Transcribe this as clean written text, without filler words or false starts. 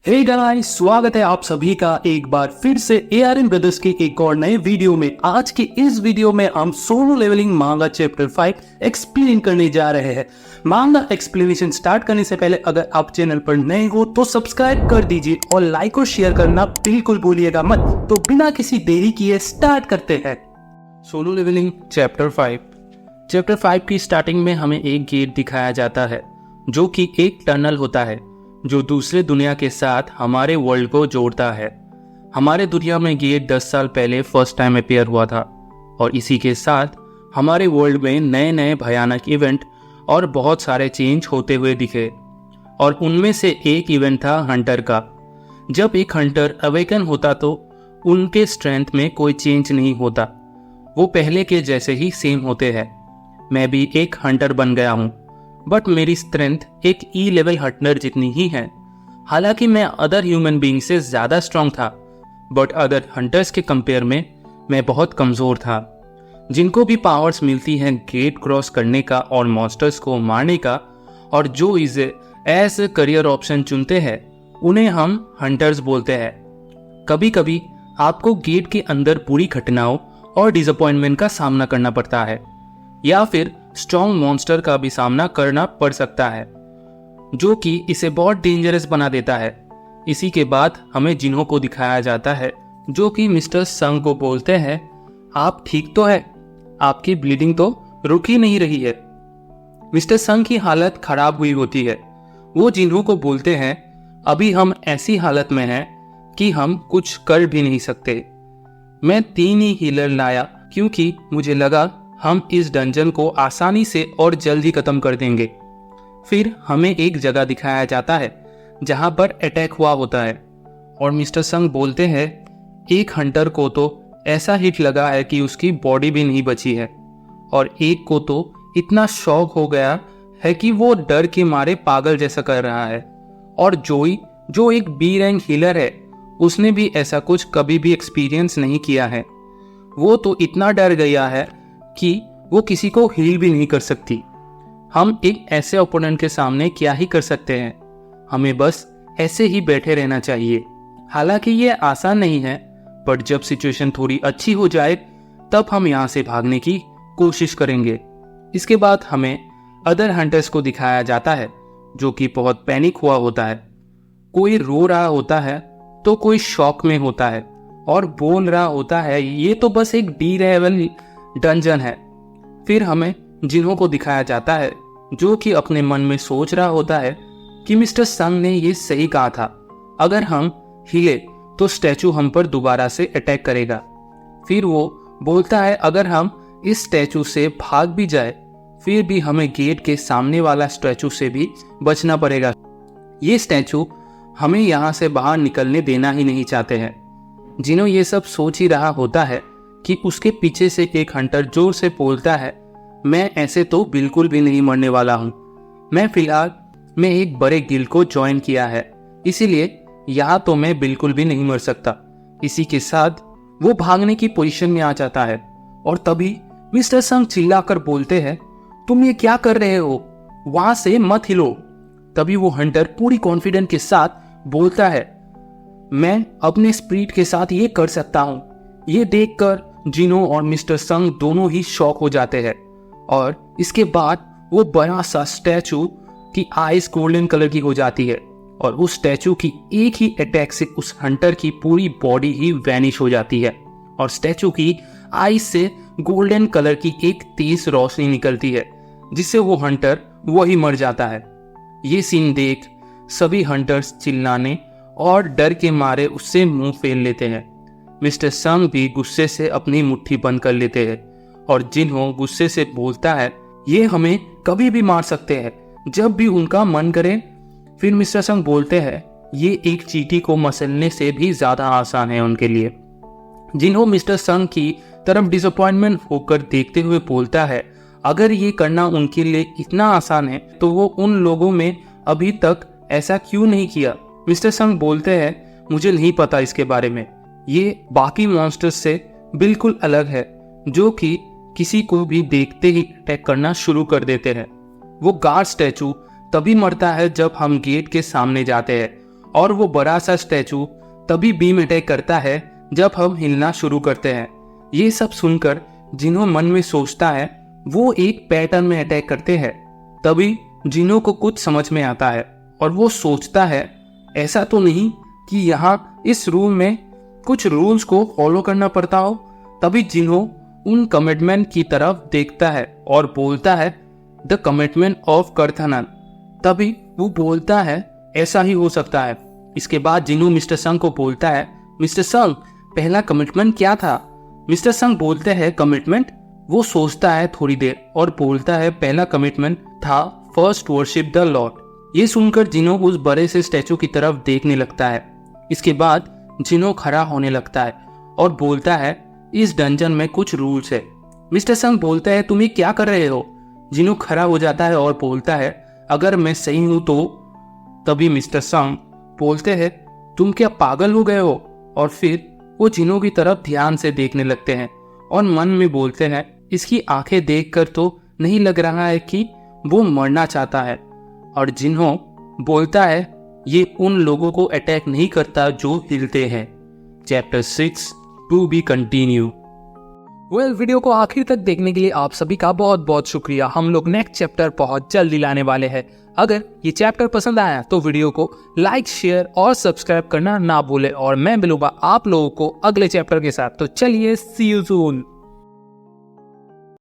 Hey guys, स्वागत है आप सभी का एक बार फिर से ARN ब्रदर्स के एक और नए वीडियो में। आज के इस वीडियो में हम सोलो लेवलिंग मांगा चैप्टर 5 एक्सप्लेन करने जा रहे हैं। मांगा एक्सप्लेनेशन स्टार्ट करने से पहले अगर आप चैनल पर नए हो तो सब्सक्राइब कर दीजिए और लाइक और शेयर करना बिल्कुल भूलिएगा मत। तो बिना किसी देरी किए स्टार्ट करते हैं। सोलो लेवलिंग चैप्टर 5 की स्टार्टिंग में हमें एक गेट दिखाया जाता है जो कि एक टनल होता है जो दूसरे दुनिया के साथ हमारे वर्ल्ड को जोड़ता है। हमारे दुनिया में गेट 10 साल पहले फर्स्ट टाइम अपीयर हुआ था और इसी के साथ हमारे वर्ल्ड में नए नए भयानक इवेंट और बहुत सारे चेंज होते हुए दिखे। और उनमें से एक इवेंट था हंटर का। जब एक हंटर अवेकन होता तो उनके स्ट्रेंथ में कोई चेंज नहीं होता, वो पहले के जैसे ही सेम होते हैं। मैं भी एक हंटर बन गया हूँ, बट मेरी स्ट्रेंथ एक ई लेवल हंटर जितनी ही है। हालांकि मैं अदर ह्यूमन बीइंग से ज़्यादा स्ट्रॉन्ग था, बट अदर हंटर्स के कंपेयर में मैं बहुत कमज़ोर था। जिनको भी पावर्स मिलती हैं गेट क्रॉस करने का और मॉन्स्टर्स को मारने का, और जो इसे एज करियर ऑप्शन चुनते हैं, उन्हें हम हंटर्स बोलते हैं। कभी कभी आपको गेट के अंदर बुरी घटनाओं और डिसअपॉइंटमेंट का सामना करना पड़ता है, या फिर स्ट्रॉन्ग मॉन्स्टर का भी सामना करना पड़ सकता है, जो कि इसे बहुत डेंजरस बना देता है। इसी के बाद हमें जिन्हों को दिखाया जाता है जो कि मिस्टर संग को बोलते हैं, आप ठीक तो है, आपकी ब्लीडिंग तो रुक ही नहीं रही है। मिस्टर संग की हालत खराब हुई होती है। वो जिन्हों को बोलते हैं, अभी हम ऐसी हालत में हैं कि हम कुछ कर भी नहीं सकते। मैं 3 ही हीलर लाया क्योंकि मुझे लगा हम इस डंजन को आसानी से और जल्द ही खत्म कर देंगे। फिर हमें एक जगह दिखाया जाता है जहां पर अटैक हुआ होता है और मिस्टर संग बोलते हैं, एक हंटर को तो ऐसा हिट लगा है कि उसकी बॉडी भी नहीं बची है, और एक को तो इतना शॉक हो गया है कि वो डर के मारे पागल जैसा कर रहा है। और जोई, जो एक बी रैंक हीलर है, उसने भी ऐसा कुछ कभी भी एक्सपीरियंस नहीं किया है। वो तो इतना डर गया है कि वो किसी को हील भी नहीं कर सकती। हम एक ऐसे ओपोनेंट के सामने क्या ही कर सकते हैं, हमें बस ऐसे ही बैठे रहना चाहिए। हालांकि ये आसान नहीं है, पर जब सिचुएशन थोड़ी अच्छी हो जाए तब हम यहाँ से भागने की कोशिश करेंगे। इसके बाद हमें अदर हंटर्स को दिखाया जाता है जो कि बहुत पैनिक हुआ होता है। कोई रो रहा होता है तो कोई शॉक में होता है और बोल रहा होता है, ये तो बस एक डी लेवल डंजन है। फिर हमें जिन्हों को दिखाया जाता है जो कि अपने मन में सोच रहा होता है कि मिस्टर संग ने ये सही कहा था, अगर हम हिले तो स्टैचू हम पर दोबारा से अटैक करेगा। फिर वो बोलता है, अगर हम इस स्टैचू से भाग भी जाए फिर भी हमें गेट के सामने वाला स्टैचू से भी बचना पड़ेगा। ये स्टैचू हमें यहाँ से बाहर निकलने देना ही नहीं चाहते हैं। जिन्हों ये सब सोच ही रहा होता है कि उसके पीछे से एक हंटर जोर से बोलता है, मैं ऐसे तो बिल्कुल भी नहीं मरने वाला हूँ। मैं फिलहाल एक बड़े गिल्ड को ज्वाइन किया है, इसीलिए यहाँ तो मैं बिल्कुल भी नहीं मर सकता। इसी के साथ वो भागने की पोजीशन में आ जाता है और तभी मिस्टर संग चिल्लाकर बोलते हैं, तुम ये क्या कर रहे हो, वहां से मत हिलो। तभी वो हंटर पूरी कॉन्फिडेंस के साथ बोलता है, मैं अपने स्पिरिट के साथ ये कर सकता हूँ। ये देखकर जिनो और मिस्टर संग दोनों ही शॉक हो जाते हैं और इसके बाद वो बड़ा सा स्टैचू की आईज गोल्डन कलर की हो जाती है और उस स्टैचू की एक ही अटैक से उस हंटर की पूरी बॉडी ही वैनिश हो जाती है और स्टैचू की आईज से गोल्डन कलर की एक तेज रोशनी निकलती है जिससे वो हंटर वही मर जाता है। ये सीन देख सभी हंटर्स चिल्लाने और डर के मारे उससे मुंह फेर लेते हैं। मिस्टर संग भी गुस्से से अपनी मुट्ठी बंद कर लेते हैं और जिन्हों गुस्से से बोलता है, ये हमें कभी भी मार सकते हैं जब भी उनका मन करे। फिर मिस्टर संग बोलते हैं, ये एक चींटी को मसलने से भी ज्यादा आसान है उनके लिए। जिन्हों मिस्टर संग की तरफ डिसअपॉइंटमेंट होकर देखते हुए बोलता है, अगर ये करना उनके लिए इतना आसान है तो वो उन लोगों में अभी तक ऐसा क्यों नहीं किया। मिस्टर संग बोलते हैं, मुझे नहीं पता इसके बारे में, ये बाकी मॉन्स्टर्स से बिल्कुल अलग है जो कि किसी को भी देखते ही अटैक करना शुरू कर देते हैं। वो गार्ड स्टैचू तभी मरता है जब हम गेट के सामने जाते हैं और वो बड़ा सा स्टैचू तभी बीम अटैक करता है जब हम हिलना शुरू करते हैं। ये सब सुनकर जिन्हो मन में सोचता है वो एक पैटर्न में अटैक करते हैं। तभी जिन्हो को कुछ समझ में आता है और वो सोचता है ऐसा तो नहीं कि यहाँ इस रूम में कुछ रूल्स को फॉलो करना पड़ता हो। तभी जिन्हो उन कमिटमेंट की तरफ देखता है और बोलता है द कमिटमेंट ऑफ कर्थनन। तभी वो बोलता है ऐसा ही हो सकता है। इसके बाद जिन्हो मिस्टर संग को बोलता है मिस्टर संग पहला कमिटमेंट क्या था। मिस्टर संग बोलते हैं कमिटमेंट। वो सोचता है थोड़ी देर और बोलता है पहला कमिटमेंट था फर्स्ट वर्शिप द लॉर्ड। ये सुनकर जिन्हो उस बड़े से स्टैचू की तरफ देखने लगता है। इसके बाद जिन्हो खड़ा होने लगता है और बोलता है इस डंजन में कुछ रूल्स है। मिस्टर संग बोलता है तुम ये क्या कर रहे हो। जिन्हो खड़ा हो जाता है और बोलता है अगर मैं सही हूं तो। तभी मिस्टर संग बोलते हैं तुम क्या पागल हो गए हो। और फिर वो जिन्हो की तरफ ध्यान से देखने लगते हैं और मन में बोलते हैं इसकी आंखें देखकर तो नहीं लग रहा है कि वो मरना चाहता है। और जिन्हो बोलता है ये उन लोगों को अटैक नहीं करता जो हिलते हैं। Chapter 6 to be continue. Video को आखिर तक देखने के लिए आप सभी का बहुत बहुत शुक्रिया। हम लोग नेक्स्ट चैप्टर बहुत जल्दी लाने वाले हैं। अगर ये चैप्टर पसंद आया तो वीडियो को लाइक शेयर और सब्सक्राइब करना ना भूले और मैं मिलूंगा आप लोगों को अगले चैप्टर के साथ। तो चलिए सी यू सून।